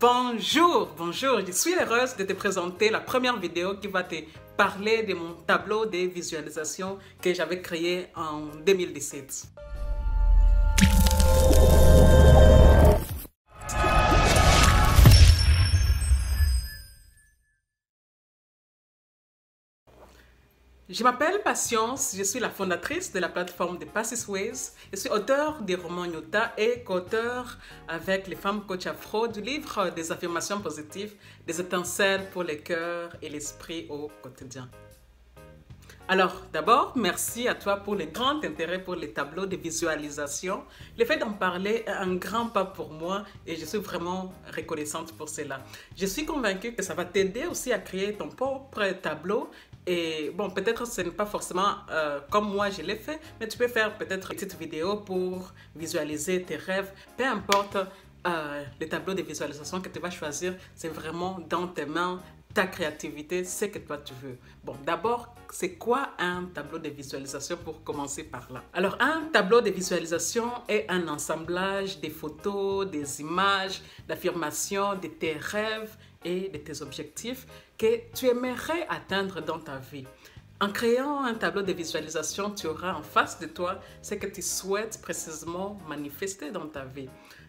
Bonjour, je suis heureuse de te présenter la première vidéo qui va te parler de mon tableau de visualisation que j'avais créé en 2017. Je m'appelle Patience, je suis la fondatrice de la plateforme de Passisways. Je suis auteure des romans Nyota et co-auteur avec les femmes coach afro du livre des affirmations positives, des étincelles pour le cœur et l'esprit au quotidien. Alors, d'abord, merci à toi pour le grand intérêt pour les tableaux de visualisation. Le fait d'en parler est un grand pas pour moi et je suis vraiment reconnaissante pour cela. Je suis convaincue que ça va t'aider aussi à créer ton propre tableau. Et bon, peut-être ce n'est pas forcément comme moi je l'ai fait, mais tu peux faire peut-être une petite vidéo pour visualiser tes rêves. Peu importe le tableau de visualisation que tu vas choisir, c'est vraiment dans tes mains. Ta créativité, c'est que toi tu veux. Bon, d'abord, c'est quoi un tableau de visualisation pour commencer par là? Alors, un tableau de visualisation est un assemblage des photos, des images, d'affirmations de tes rêves et de tes objectifs que tu aimerais atteindre dans ta vie. En créant un tableau de visualisation, tu auras en face de toi ce que tu souhaites précisément manifester dans ta vie.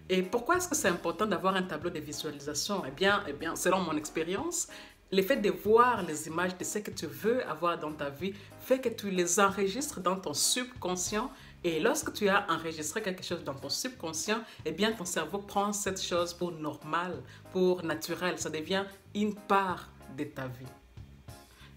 Et pourquoi est-ce que c'est important d'avoir un tableau de visualisation? Eh bien, selon mon expérience, le fait de voir les images de ce que tu veux avoir dans ta vie fait que tu les enregistres dans ton subconscient. Et lorsque tu as enregistré quelque chose dans ton subconscient, eh bien, ton cerveau prend cette chose pour normale, pour naturel. Ça devient une part de ta vie.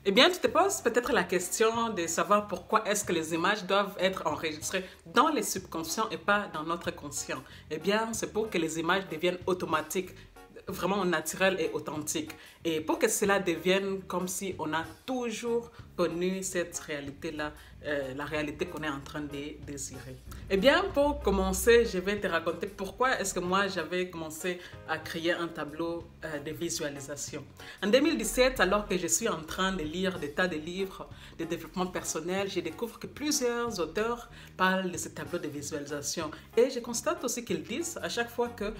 Eh bien, tu te poses peut-être la question de savoir pourquoi est-ce que les images doivent être enregistrées dans les subconscients et pas dans notre conscient. Eh bien, c'est pour que les images deviennent automatiques, vraiment naturelles et authentiques. Et pour que cela devienne comme si on a toujours connu cette réalité-là, la réalité qu'on est en train de désirer. Eh bien, pour commencer, je vais te raconter pourquoi est-ce que moi j'avais commencé à créer un tableau de visualisation. En 2017, alors que je suis en train de lire des tas de livres de développement personnel, je découvre que plusieurs auteurs parlent de ce tableau de visualisation. Et je constate aussi qu'ils disent à chaque fois que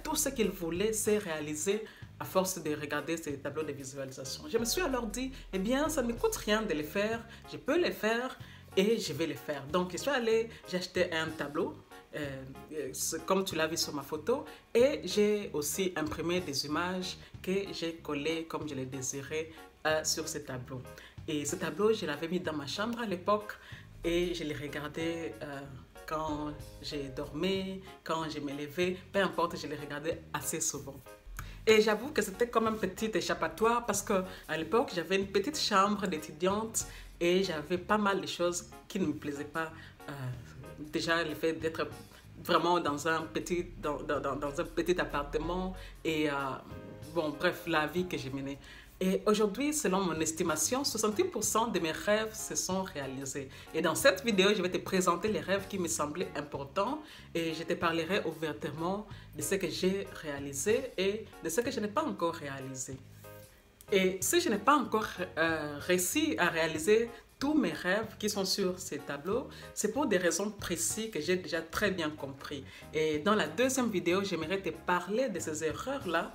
tout ce qu'ils voulaient s'est réalisé à force de regarder ces tableaux de visualisation. Je me suis alors dit, eh bien, ça ne me coûte rien de les faire, je peux les faire et je vais les faire. Donc, je suis allée, j'ai acheté un tableau, comme tu l'as vu sur ma photo, et j'ai aussi imprimé des images que j'ai collées comme je les désirais sur ce tableau. Et ce tableau, je l'avais mis dans ma chambre à l'époque et je les regardais quand j'ai dormi, quand je me levais, peu importe, je les regardais assez souvent. Et j'avoue que c'était comme un petit échappatoire parce qu'à l'époque, j'avais une petite chambre d'étudiante et j'avais pas mal de choses qui ne me plaisaient pas. Déjà, le fait d'être vraiment dans un petit appartement et bon, bref, la vie que j'ai menée. Et aujourd'hui, selon mon estimation, 70% de mes rêves se sont réalisés. Et dans cette vidéo, je vais te présenter les rêves qui me semblaient importants et je te parlerai ouvertement de ce que j'ai réalisé et de ce que je n'ai pas encore réalisé. Et si je n'ai pas encore réussi à réaliser tous mes rêves qui sont sur ces tableaux, c'est pour des raisons précises que j'ai déjà très bien compris. Et dans la deuxième vidéo, j'aimerais te parler de ces erreurs-là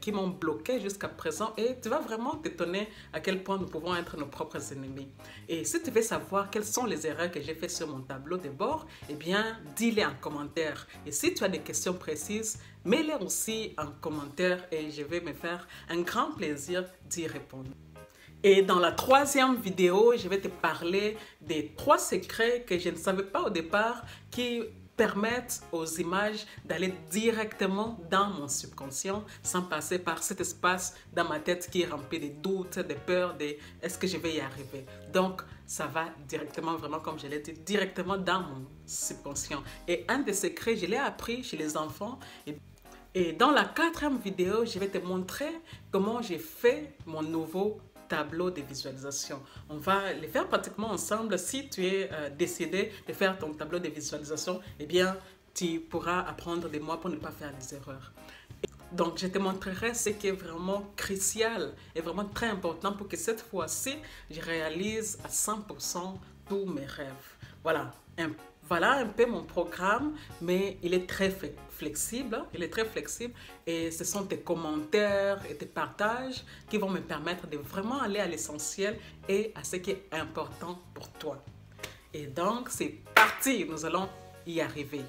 qui m'ont bloqué jusqu'à présent et tu vas vraiment t'étonner à quel point nous pouvons être nos propres ennemis. Et si tu veux savoir quelles sont les erreurs que j'ai faites sur mon tableau de bord, eh bien, dis-les en commentaire. Et si tu as des questions précises, mets-les aussi en commentaire et je vais me faire un grand plaisir d'y répondre. Et dans la troisième vidéo, je vais te parler des 3 secrets que je ne savais pas au départ qui permettent aux images d'aller directement dans mon subconscient sans passer par cet espace dans ma tête qui est rempli de doutes, de peurs, de est-ce que je vais y arriver. Donc, ça va directement, vraiment comme je l'ai dit, directement dans mon subconscient. Et un des secrets, je l'ai appris chez les enfants. Et dans la 4e vidéo, je vais te montrer comment j'ai fait mon nouveau tableau de visualisation. On va les faire pratiquement ensemble. Si tu es décidé de faire ton tableau de visualisation, eh bien, tu pourras apprendre de moi pour ne pas faire des erreurs. Donc, je te montrerai ce qui est vraiment crucial et vraiment très important pour que cette fois-ci, je réalise à 100% tous mes rêves. Voilà, Voilà un peu mon programme, mais il est très flexible. Il est très flexible et ce sont tes commentaires et tes partages qui vont me permettre de vraiment aller à l'essentiel et à ce qui est important pour toi. Et donc, c'est parti, nous allons y arriver.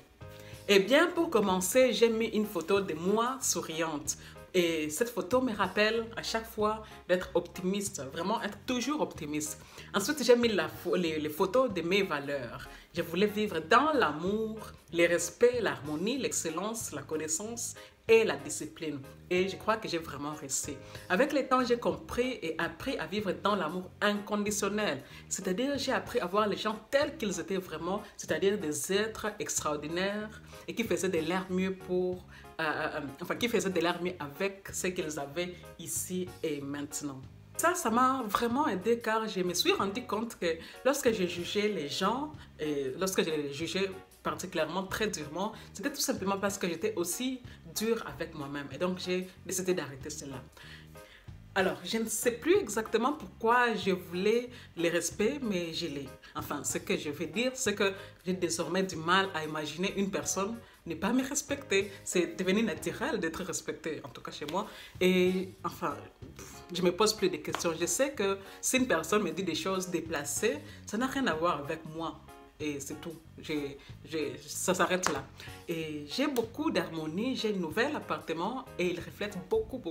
Eh bien, pour commencer, j'ai mis une photo de moi souriante. Et cette photo me rappelle à chaque fois d'être optimiste, vraiment être toujours optimiste. Ensuite, j'ai mis les photos de mes valeurs. Je voulais vivre dans l'amour, le respect, l'harmonie, l'excellence, la connaissance et la discipline. Et je crois que j'ai vraiment réussi. Avec le temps, j'ai compris et appris à vivre dans l'amour inconditionnel. C'est-à-dire, j'ai appris à voir les gens tels qu'ils étaient vraiment, c'est-à-dire des êtres extraordinaires et qui faisaient de leur mieux qui faisaient de leur mieux avec ce qu'ils avaient ici et maintenant. Ça m'a vraiment aidé car je me suis rendu compte que lorsque j'ai jugé les gens, et lorsque je les jugeais particulièrement très durement, c'était tout simplement parce que j'étais aussi dure avec moi-même. Et donc, j'ai décidé d'arrêter cela. Alors, je ne sais plus exactement pourquoi je voulais le respect, mais je l'ai. Enfin, ce que je veux dire, c'est que j'ai désormais du mal à imaginer une personne ne pas me respecter. C'est devenu naturel d'être respecté, en tout cas chez moi. Et enfin, je ne me pose plus de questions. Je sais que si une personne me dit des choses déplacées, ça n'a rien à voir avec moi. Et c'est tout. Ça s'arrête là. Et j'ai beaucoup d'harmonie. J'ai un nouvel appartement et il reflète beaucoup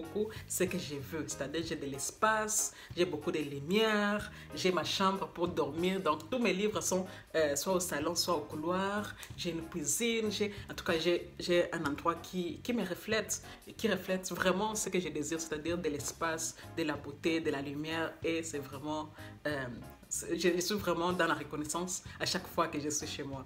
ce que je veux. C'est-à-dire j'ai de l'espace, j'ai beaucoup de lumière, j'ai ma chambre pour dormir. Donc tous mes livres sont soit au salon, soit au couloir. J'ai une cuisine. En tout cas, j'ai un endroit qui me reflète, qui reflète vraiment ce que je désire. C'est-à-dire de l'espace, de la beauté, de la lumière. Et c'est vraiment... je suis vraiment dans la reconnaissance à chaque fois que je suis chez moi.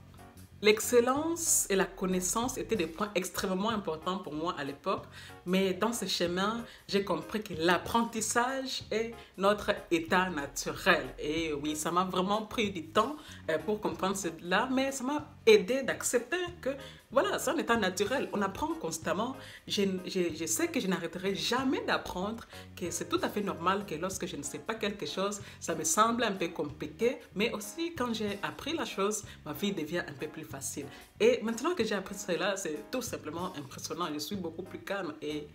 L'excellence et la connaissance étaient des points extrêmement importants pour moi à l'époque, mais dans ce chemin, j'ai compris que l'apprentissage est notre état naturel. Et oui, ça m'a vraiment pris du temps pour comprendre cela, mais ça m'a aidé d'accepter que voilà, c'est un état naturel. On apprend constamment. Je sais que je n'arrêterai jamais d'apprendre, que c'est tout à fait normal que lorsque je ne sais pas quelque chose, ça me semble un peu compliqué, mais aussi quand j'ai appris la chose, ma vie devient un peu plus facile. Et maintenant que j'ai appris cela, c'est tout simplement impressionnant. Je suis beaucoup plus calme et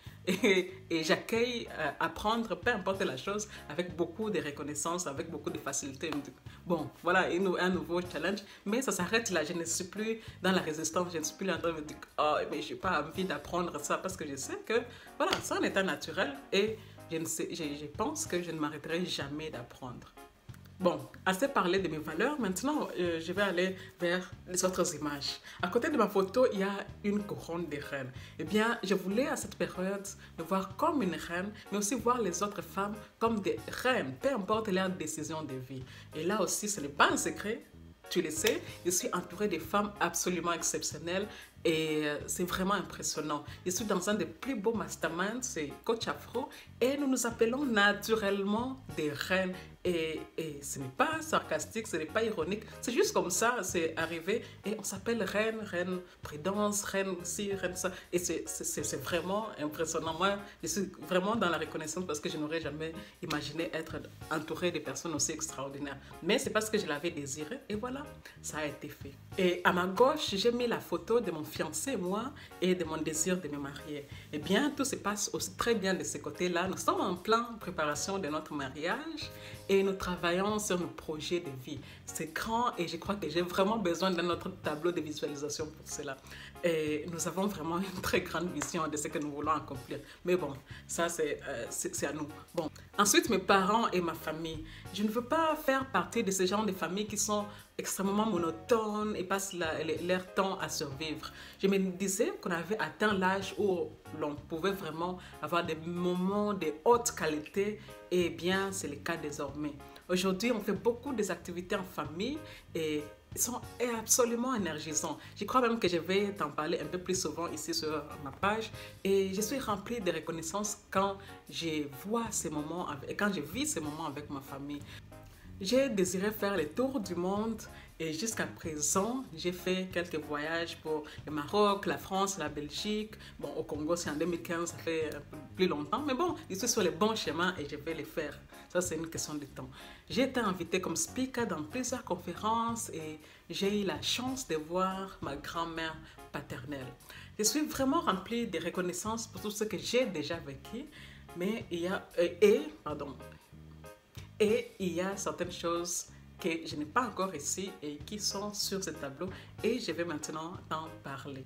j'accueille apprendre, peu importe la chose, avec beaucoup de reconnaissance, avec beaucoup de facilité. Bon, voilà, un nouveau challenge, mais ça s'arrête là. Je ne suis plus dans la résistance, je ne suis plus en train de me dire « Oh, mais je n'ai pas envie d'apprendre ça » parce que je sais que, voilà, c'est un état naturel et je pense que je ne m'arrêterai jamais d'apprendre. Bon, assez parlé de mes valeurs, maintenant je vais aller vers les autres images. À côté de ma photo, il y a une couronne de reine. Eh bien, je voulais à cette période me voir comme une reine, mais aussi voir les autres femmes comme des reines, peu importe leur décision de vie. Et là aussi, ce n'est pas un secret, tu le sais, je suis entourée de femmes absolument exceptionnelles et c'est vraiment impressionnant. Je suis dans un des plus beaux masterminds, c'est Coach Afro, et nous nous appelons naturellement des reines. Et ce n'est pas sarcastique, ce n'est pas ironique, c'est juste comme ça, c'est arrivé. Et on s'appelle reine, reine prudence, reine ci, reine ça. Et c'est vraiment impressionnant. Moi, je suis vraiment dans la reconnaissance parce que je n'aurais jamais imaginé être entourée de personnes aussi extraordinaires. Mais c'est parce que je l'avais désiré et voilà, ça a été fait. Et à ma gauche, j'ai mis la photo de mon fiancé, moi, et de mon désir de me marier. Eh bien, tout se passe aussi très bien de ce côté-là. Nous sommes en pleine préparation de notre mariage et nous travaillons sur nos projets de vie. C'est grand et je crois que j'ai vraiment besoin de notre tableau de visualisation pour cela. Et nous avons vraiment une très grande vision de ce que nous voulons accomplir. Mais bon, ça c'est à nous. Bon. Ensuite, mes parents et ma famille. Je ne veux pas faire partie de ce genre de familles qui sont extrêmement monotones et passent leur temps à survivre. Je me disais qu'on avait atteint l'âge où l'on pouvait vraiment avoir des moments de haute qualité et bien c'est le cas désormais. Aujourd'hui, on fait beaucoup des activités en famille et ils sont absolument énergisants. Je crois même que je vais t'en parler un peu plus souvent ici sur ma page. Et je suis remplie de reconnaissance quand je vois ces moments et quand je vis ces moments avec ma famille. J'ai désiré faire le tour du monde et jusqu'à présent, j'ai fait quelques voyages pour le Maroc, la France, la Belgique. Bon, au Congo, c'est en 2015, ça fait plus longtemps. Mais bon, je suis sur le bon chemin et je vais le faire. Ça, c'est une question de temps. J'ai été invitée comme speaker dans plusieurs conférences et j'ai eu la chance de voir ma grand-mère paternelle. Je suis vraiment remplie de reconnaissance pour tout ce que j'ai déjà vécu, mais il y a, il y a certaines choses que je n'ai pas encore ici et qui sont sur ce tableau et je vais maintenant en parler.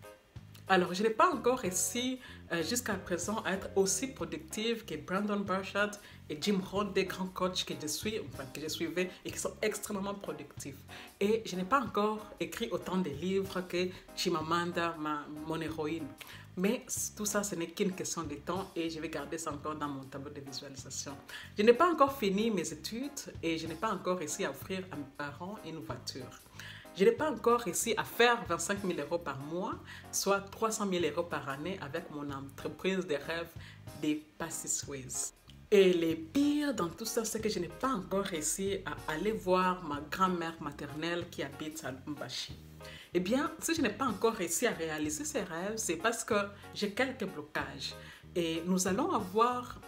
Alors, je n'ai pas encore réussi jusqu'à présent à être aussi productive que Brandon Burchard et Jim Rohn, des grands coachs que je suivais et qui sont extrêmement productifs. Et je n'ai pas encore écrit autant de livres que Chimamanda, mon héroïne. Mais tout ça, ce n'est qu'une question de temps et je vais garder ça encore dans mon tableau de visualisation. Je n'ai pas encore fini mes études et je n'ai pas encore réussi à offrir à mes parents une voiture. Je n'ai pas encore réussi à faire 25 000 euros par mois, soit 300 000 euros par année avec mon entreprise de rêve des Passisways. Et le pire dans tout ça, c'est que je n'ai pas encore réussi à aller voir ma grand-mère maternelle qui habite à Lubumbashi. Eh bien, si je n'ai pas encore réussi à réaliser ces rêves, c'est parce que j'ai quelques blocages. Et nous allons voir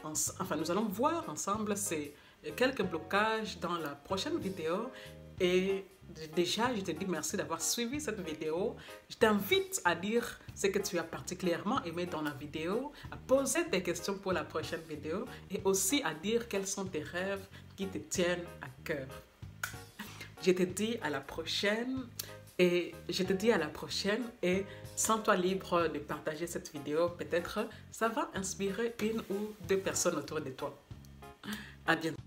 ensemble ces quelques blocages dans la prochaine vidéo. Et déjà, je te dis merci d'avoir suivi cette vidéo. Je t'invite à dire ce que tu as particulièrement aimé dans la vidéo, à poser tes questions pour la prochaine vidéo et aussi à dire quels sont tes rêves qui te tiennent à cœur. Je te dis à la prochaine et sens-toi libre de partager cette vidéo. Peut-être ça va inspirer une ou deux personnes autour de toi. À bientôt.